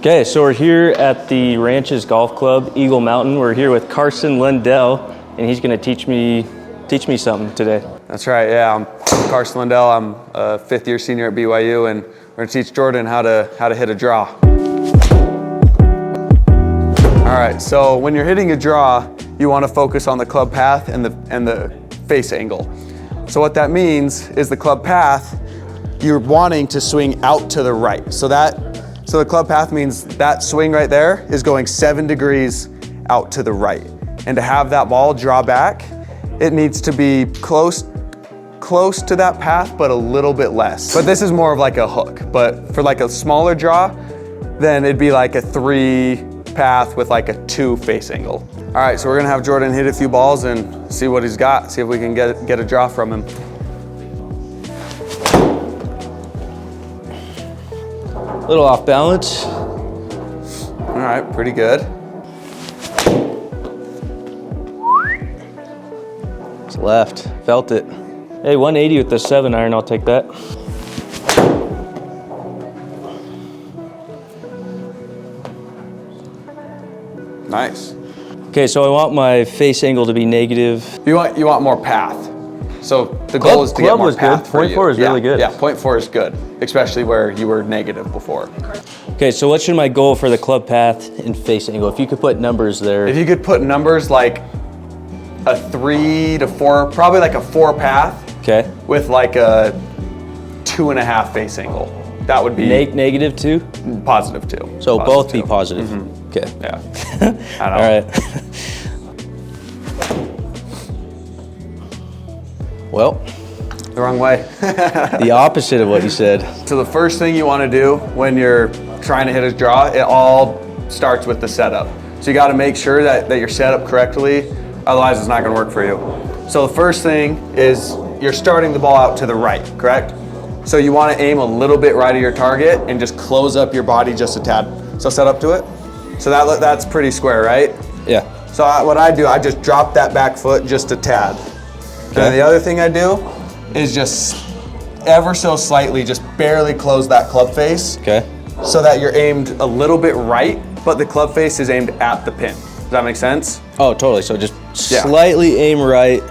Okay, so we're here at the Ranches Golf Club, Eagle Mountain. We're here with Carson Lundell, and he's going to teach me something today. That's right, yeah. I'm Carson Lundell. I'm a fifth-year senior at BYU, and we're going to teach Jordan how to hit a draw. All right, so when you're hitting a draw, you want to focus on the club path and the face angle. So what that means is the club path, you're wanting to swing out to the right. So the club path means that swing right there is going 7 degrees out to the right. And to have that ball draw back, it needs to be close to that path, but a little bit less. But this is more of like a hook. But for like a smaller draw, then it'd be like a 3 path with like a 2 face angle. All right, so we're gonna have Jordan hit a few balls and see what he's got, see if we can get a draw from him. A little off balance. All right, pretty good. It's left, felt it. Hey, 180 with the 7-iron, I'll take that. Nice. Okay, so I want my face angle to be negative. You want more path. So the goal is to get more path for you. Point 4 is really good. Yeah, point 4 is good, especially where you were negative before. Okay, so what should my goal for the club path and face angle? If you could put numbers there. If you could put numbers like a 3 to 4, probably like a 4 path. Okay. With like a 2.5 face angle. That would be negative 2? Positive 2. So positive both 2. be positive. Mm-hmm. Okay. Yeah. All right. Well, the wrong way. The opposite of what you said. So the first thing you want to do when you're trying to hit a draw, it all starts with the setup. So you got to make sure that you're set up correctly, otherwise it's not going to work for you. So the first thing is you're starting the ball out to the right, correct? So you want to aim a little bit right of your target and just close up your body just a tad. So set up to it. So that's pretty square, right? Yeah. So what I do, I just drop that back foot just a tad. Okay. And the other thing I do is just ever so slightly, just barely close that club face. Okay. So that you're aimed a little bit right, but the club face is aimed at the pin. Does that make sense? Oh, totally. So just slightly aim right,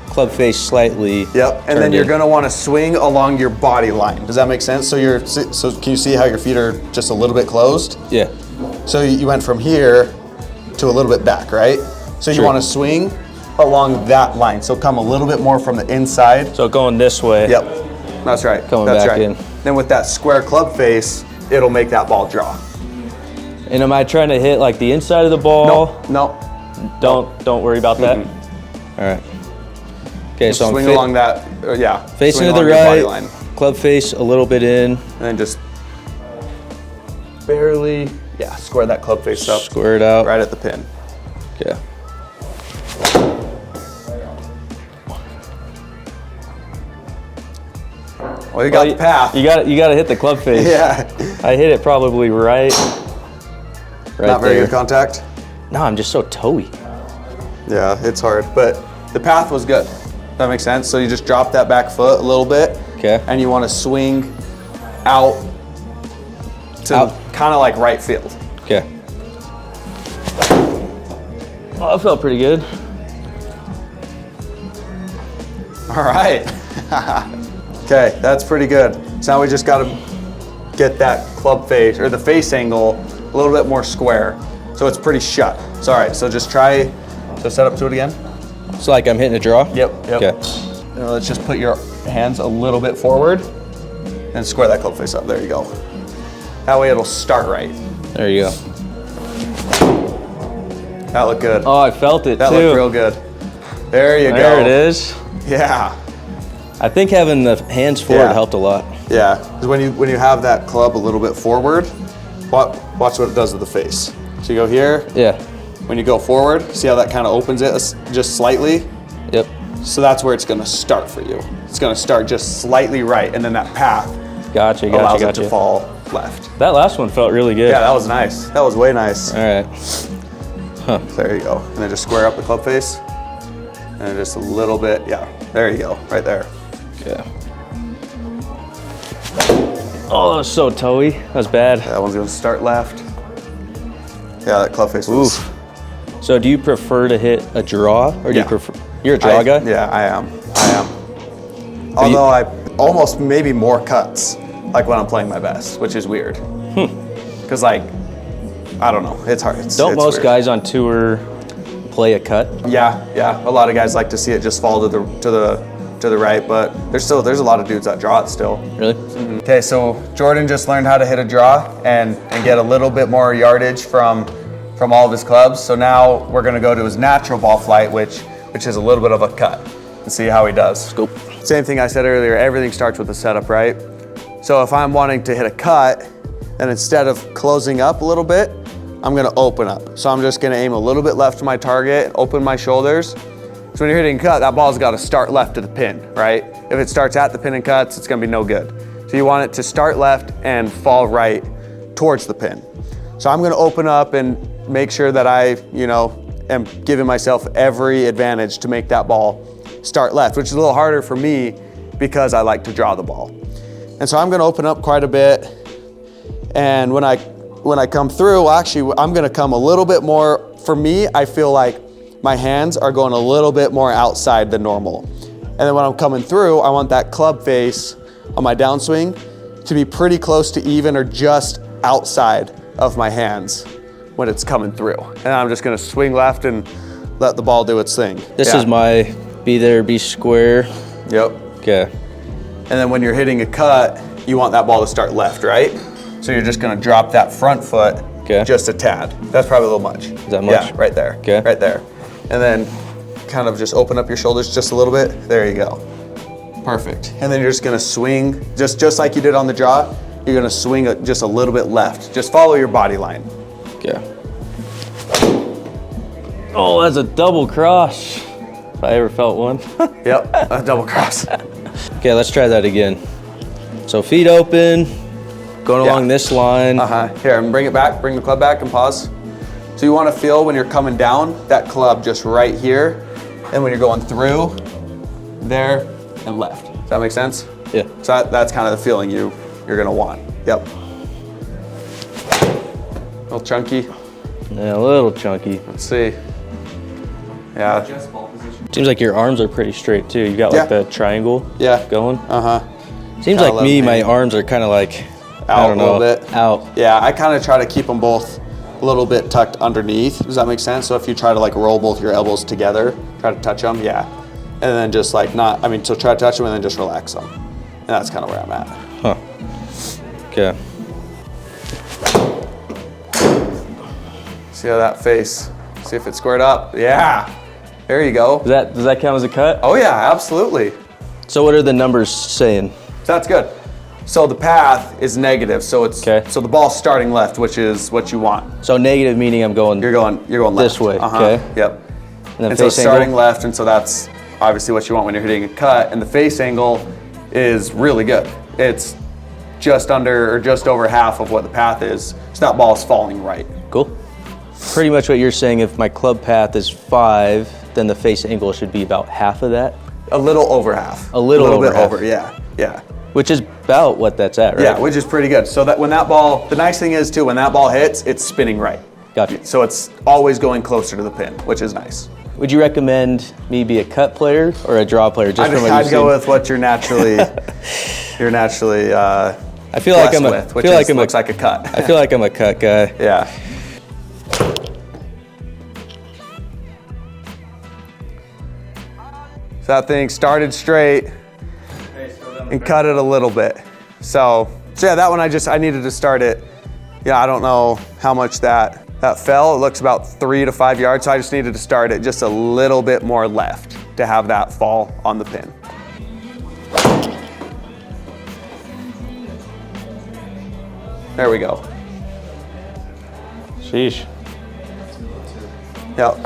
club face slightly. Yep. And then you're going to want to swing along your body line. Does that make sense? So can you see how your feet are just a little bit closed? Yeah. So you went from here to a little bit back, right? So you want to swing along that line. So come a little bit more from the inside. So going this way. Yep, that's right. Coming that's back right. in. Then with that square club face, it'll make that ball draw. And am I trying to hit like the inside of the ball? No. Don't worry about that. All right. Okay, just so swing along that. Facing to the right. Club face a little bit in. And then just barely, square that club face up. Square it out. Right at the pin. Okay. Well, you got the path. You got to hit the club face. Yeah. I hit it probably right Not very good contact? No, I'm just so toey. Yeah, it's hard, but the path was good. That makes sense? So you just drop that back foot a little bit. Okay. And you want to swing out to kind of like right field. Okay. Oh, that felt pretty good. All right. Okay, that's pretty good. So now we just got to get that club face, or the face angle, a little bit more square. So it's pretty shut. So all right, so just try, so set up to it again. So like I'm hitting a draw? Yep. Okay. Now let's just put your hands a little bit forward and square that club face up. There you go. That way it'll start right. There you go. That looked good. Oh, I felt it That too. looked real good. There you go. There it is. Yeah. I think having the hands forward helped a lot. Yeah, because when you have that club a little bit forward, watch what it does to the face. So you go here. Yeah. When you go forward, see how that kind of opens it just slightly? Yep. So that's where it's going to start for you. It's going to start just slightly right, and then that path allows it to fall left. That last one felt really good. Yeah, that was nice. That was way nice. All right. Huh. There you go. And then just square up the club face. And just a little bit, there you go, right there. Okay. Oh, that was so toey. That was bad. That one's going to start left. Yeah, that club face was. Oof. So do you prefer to hit a draw, or do you prefer? You're a draw guy. Yeah, I am. Although I almost maybe more cuts, like when I'm playing my best, which is weird. Because like, I don't know, it's hard. Don't most weird. guys on tour play a cut? Yeah. A lot of guys like to see it just fall to the right, but there's a lot of dudes that draw it still. Really? Okay, so Jordan just learned how to hit a draw and get a little bit more yardage from all of his clubs. So now we're gonna go to his natural ball flight, which is a little bit of a cut, and see how he does. Scoop. Same thing I said earlier, everything starts with a setup, right? So if I'm wanting to hit a cut, then instead of closing up a little bit, I'm gonna open up. So I'm just gonna aim a little bit left to my target, open my shoulders. So when you're hitting a cut, that ball's gotta start left to the pin, right? If it starts at the pin and cuts, it's gonna be no good. So you want it to start left and fall right towards the pin. So I'm gonna open up and make sure that I, am giving myself every advantage to make that ball start left, which is a little harder for me because I like to draw the ball. And so I'm gonna open up quite a bit. And when I come through, actually, I'm gonna come a little bit more. For me, I feel like my hands are going a little bit more outside than normal. And then when I'm coming through, I want that club face on my downswing to be pretty close to even or just outside of my hands when it's coming through. And I'm just gonna swing left and let the ball do its thing. This is my be there, be square. Yep. Okay. And then when you're hitting a cut, you want that ball to start left, right? So you're just gonna drop that front foot just a tad. That's probably a little much. Is that much? Yeah, right there. Okay. Right there. And then kind of just open up your shoulders just a little bit. There you go. Perfect. And then you're just gonna swing, just like you did on the draw, you're gonna swing just a little bit left. Just follow your body line. Okay. Oh, that's a double cross. If I ever felt one. Yep, a double cross. Okay, let's try that again. So feet open, going along this line. Here, and bring it back, bring the club back and pause. So you wanna feel when you're coming down, that club just right here, and when you're going through, there and left. Does that make sense? Yeah. So that's kind of the feeling you're gonna want. Yep. A little chunky. Yeah, a little chunky. Let's see. Yeah. Seems like your arms are pretty straight too. You got like the triangle going. Seems like me, my arms are kind of like, out I don't know, a little bit. out. Yeah, I kind of try to keep them both a little bit tucked underneath. Does that make sense? So if you try to like roll both your elbows together, try to touch them, and then just like so try to touch them and then just relax them. And that's kind of where I'm at. Huh. Okay. See how that face, see if it's squared up. Yeah, there you go. Does that count as a cut? Oh yeah, absolutely. So what are the numbers saying? So that's good. So the path is negative, so it's so the ball's starting left, which is what you want. So negative meaning you're going left. This way, okay. Yep. And so starting left, and so that's obviously what you want when you're hitting a cut, and the face angle is really good. It's just under or just over half of what the path is, so that ball is falling right. Cool. Pretty much what you're saying, if my club path is 5, then the face angle should be about half of that? A little over half. A little bit half. over, yeah. Which is about what that's at, right? Yeah, which is pretty good. So that when that ball, the nice thing is too, when that ball hits, it's spinning right. Gotcha. So it's always going closer to the pin, which is nice. Would you recommend me be a cut player or a draw player? Just from what I'd you've go seen? with what you're naturally I feel like looks like a cut. I feel like I'm a cut guy. Yeah. So that thing started straight and cut it a little bit. So yeah, that one I needed to start it. Yeah, I don't know how much that fell. It looks about 3 to 5 yards. So I just needed to start it just a little bit more left to have that fall on the pin. There we go. Sheesh. Yep.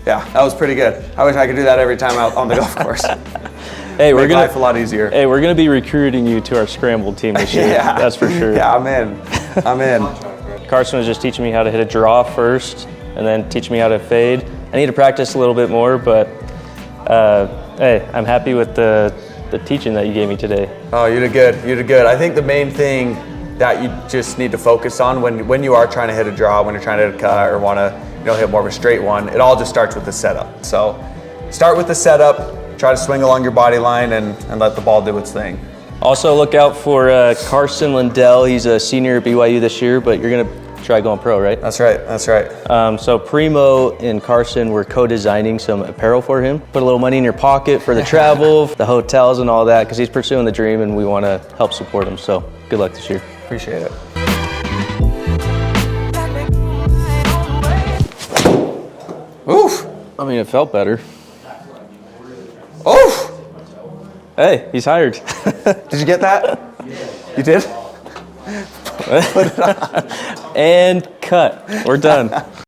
Yeah, that was pretty good. I wish I could do that every time out on the golf course. Hey, Make life a lot easier. Hey, we're gonna be recruiting you to our scrambled team this year. Yeah. That's for sure. Yeah, I'm in. I'm in. Carson was just teaching me how to hit a draw first, and then teach me how to fade. I need to practice a little bit more, but hey, I'm happy with the teaching that you gave me today. Oh, you did good. You did good. I think the main thing that you just need to focus on when you are trying to hit a draw, when you're trying to hit a cut or want to hit more of a straight one. It all just starts with the setup. So start with the setup, try to swing along your body line and let the ball do its thing. Also look out for Carson Lundell. He's a senior at BYU this year, but you're gonna try going pro, right? That's right, that's right. So Primo and Carson were co-designing some apparel for him. Put a little money in your pocket for the travel, the hotels and all that, because he's pursuing the dream and we want to help support him. So good luck this year. Appreciate it. Oof. I mean, it felt better. Oof. Hey, he's hired. Did you get that? You did? And cut. We're done.